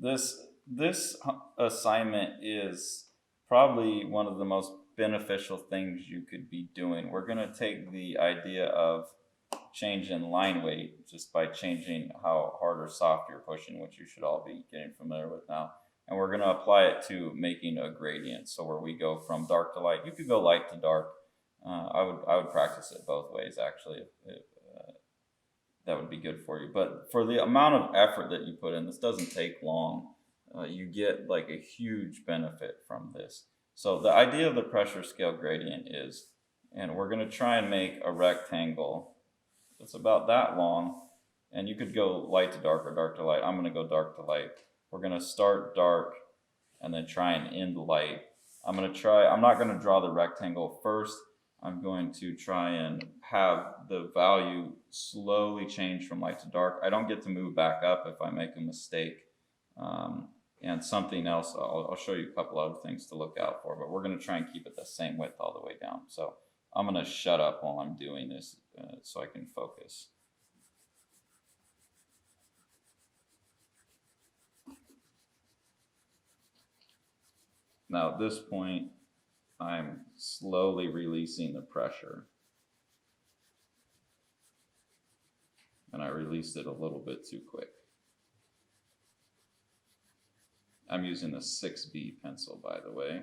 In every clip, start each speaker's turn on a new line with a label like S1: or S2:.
S1: This assignment is probably one of the most beneficial things you could be doing. We're going to take the idea of change in line weight just by changing how hard or soft you're pushing, which you should all be getting familiar with now. And we're going to apply it to making a gradient. So where we go from dark to light, you could go light to dark. I would practice it both ways actually. If that would be good for you. But for the amount of effort that you put in, this doesn't take long. You get like a huge benefit from this. So the idea of the pressure scale gradient is, and we're going to try and make a rectangle that's about that long. And you could go light to dark or dark to light. I'm going to go dark to light. We're going to start dark and then try and end light. I'm not going to draw the rectangle first. I'm going to try and have the value slowly change from light to dark. I don't get to move back up if I make a mistake. And something else, I'll show you a couple other things to look out for, but we're going to try and keep it the same width all the way down. So I'm going to shut up while I'm doing this so I can focus. Now at this point, I'm slowly releasing the pressure. And I released it a little bit too quick. I'm using the 6B pencil, by the way.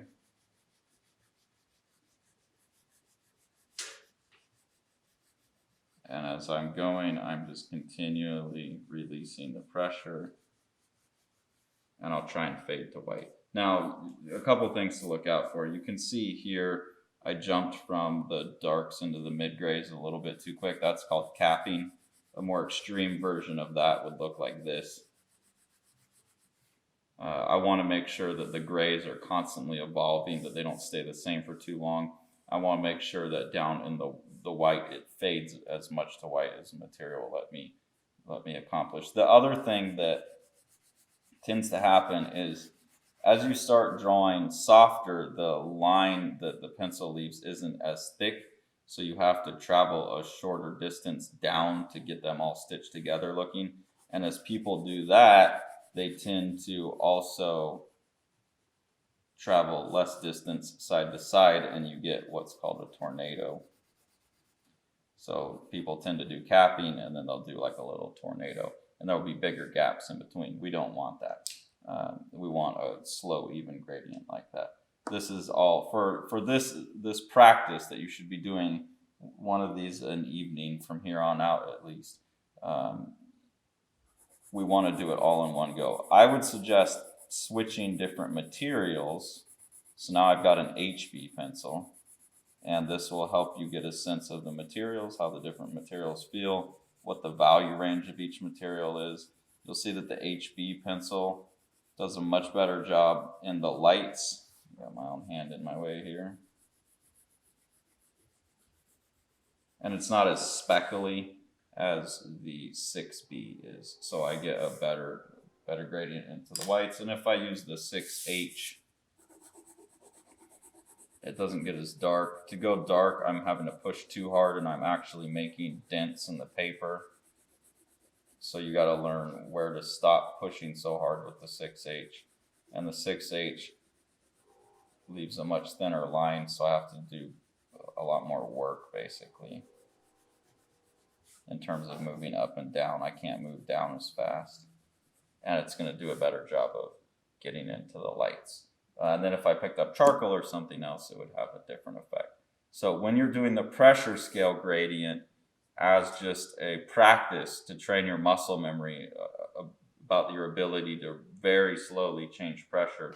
S1: And as I'm going, I'm just continually releasing the pressure. And I'll try and fade to white. Now, a couple things to look out for. You can see here, I jumped from the darks into the mid-grays a little bit too quick. That's called capping. A more extreme version of that would look like this. I want to make sure that the grays are constantly evolving, that they don't stay the same for too long. I want to make sure that down in the white, it fades as much to white as the material will let me accomplish. The other thing that tends to happen is as you start drawing softer, the line that the pencil leaves isn't as thick, so you have to travel a shorter distance down to get them all stitched together looking. And as people do that, they tend to also travel less distance side to side, and you get what's called a tornado. So people tend to do capping, and then they'll do like a little tornado, and there'll be bigger gaps in between. We don't want that. We want a slow, even gradient like that. This is all for this practice that you should be doing one of these an evening from here on out at least. We want to do it all in one go. I would suggest switching different materials. So now I've got an HB pencil, and this will help you get a sense of the materials, how the different materials feel, what the value range of each material is. You'll see that the HB pencil does a much better job in the lights. Got my own hand in my way here. And it's not as speckly as the 6B is. So I get a better gradient into the whites. And if I use the 6H, it doesn't get as dark. To go dark, I'm having to push too hard and I'm actually making dents in the paper. So you got to learn where to stop pushing so hard with the 6H. And the 6H leaves a much thinner line, so I have to do a lot more work basically. In terms of moving up and down, I can't move down as fast. And it's going to do a better job of getting into the lights. And then if I picked up charcoal or something else, it would have a different effect. So when you're doing the pressure scale gradient as just a practice to train your muscle memory about your ability to very slowly change pressure,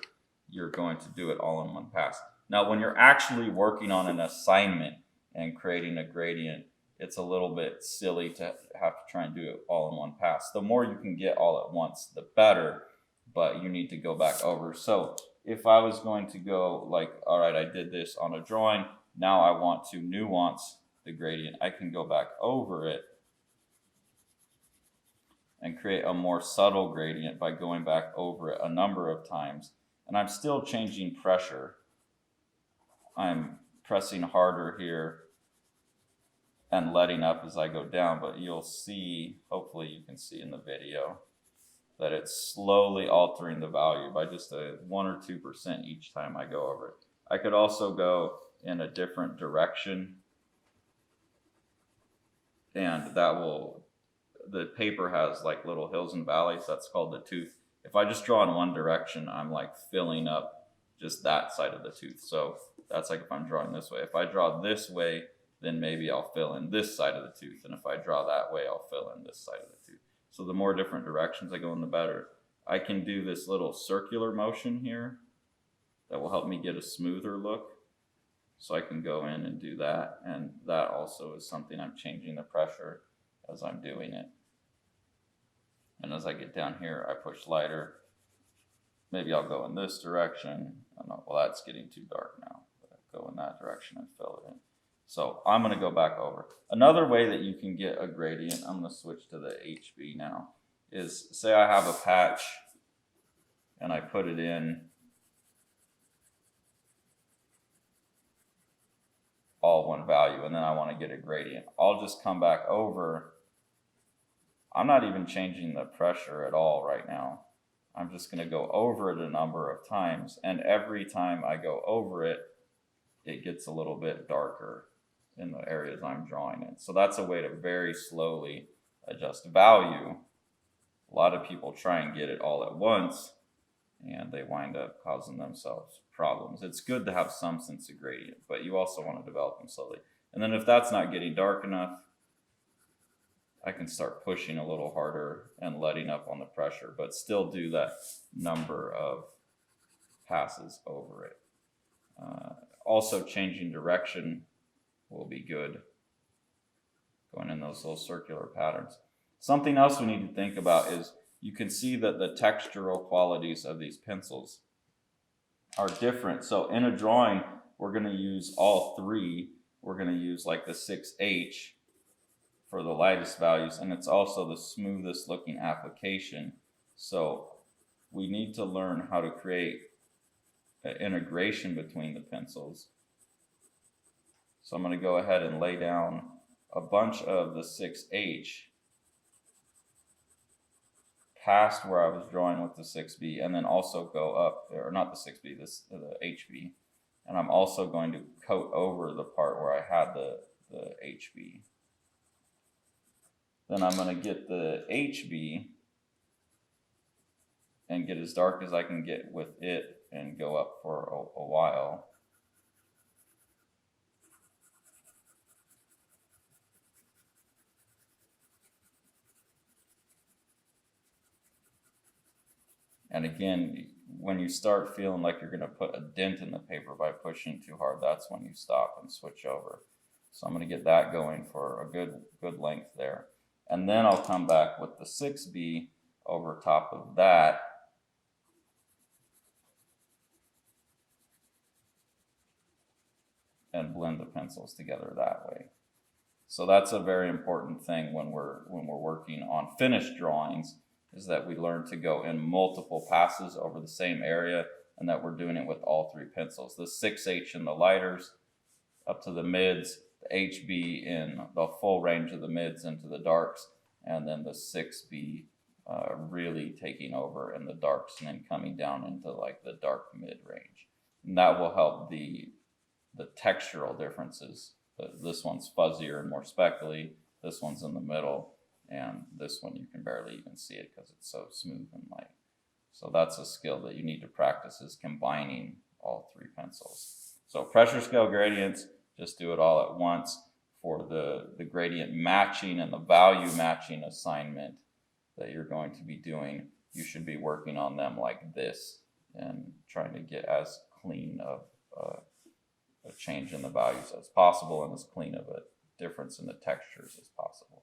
S1: you're going to do it all in one pass. Now, when you're actually working on an assignment and creating a gradient, it's a little bit silly to have to try and do it all in one pass. The more you can get all at once, the better, but you need to go back over. So if I was going to go like, all right, I did this on a drawing, now I want to nuance the gradient, I can go back over it and create a more subtle gradient by going back over it a number of times. And I'm still changing pressure. I'm pressing harder here and letting up as I go down, but you'll see, hopefully you can see in the video, that it's slowly altering the value by just a 1 or 2% each time I go over it. I could also go in a different direction, and the paper has like little hills and valleys. That's called the tooth. If I just draw in one direction, I'm like filling up just that side of the tooth. So that's like if I'm drawing this way. If I draw this way, then maybe I'll fill in this side of the tooth. And if I draw that way, I'll fill in this side of the tooth. So the more different directions I go in, the better. I can do this little circular motion here that will help me get a smoother look. So I can go in and do that. And that also is something I'm changing the pressure as I'm doing it. And as I get down here, I push lighter. Maybe I'll go in this direction. Well, that's getting too dark now. But I'll go in that direction and fill it in. So I'm going to go back over. Another way that you can get a gradient, I'm going to switch to the HB now, is say I have a patch and I put it in all one value, and then I want to get a gradient. I'll just come back over. I'm not even changing the pressure at all right now. I'm just going to go over it a number of times, and every time I go over it, it gets a little bit darker in the areas I'm drawing in. So that's a way to very slowly adjust value. A lot of people try and get it all at once, and they wind up causing themselves problems. It's good to have some sense of gradient, but you also want to develop them slowly. And then if that's not getting dark enough, I can start pushing a little harder and letting up on the pressure, but still do that number of passes over it. Also changing direction will be good, going in those little circular patterns. Something else we need to think about is you can see that the textural qualities of these pencils are different. So in a drawing, we're going to use all three. We're going to use like the 6H for the lightest values, and it's also the smoothest looking application. So we need to learn how to create an integration between the pencils. So I'm going to go ahead and lay down a bunch of the 6H past where I was drawing with the 6B, and then also go up, or not the 6B, the HB. And I'm also going to coat over the part where I had the HB. Then I'm going to get the HB and get as dark as I can get with it and go up for a while. And again, when you start feeling like you're going to put a dent in the paper by pushing too hard, that's when you stop and switch over. So I'm going to get that going for a good length there. And then I'll come back with the 6B over top of that. And blend the pencils together that way. So that's a very important thing when we're working on finished drawings, is that we learn to go in multiple passes over the same area, and that we're doing it with all three pencils. The 6H in the lighters up to the mids, the HB in the full range of the mids into the darks, and then the 6B really taking over in the darks and then coming down into like the dark mid range. And that will help the textural differences. This one's fuzzier and more speckly, this one's in the middle, and this one you can barely even see it because it's so smooth and light. So that's a skill that you need to practice, is combining all three pencils. So pressure scale gradients, just do it all at once. For the gradient matching and the value matching assignment that you're going to be doing, you should be working on them like this and trying to get as clean of a change in the values as possible and as clean of a difference in the textures as possible.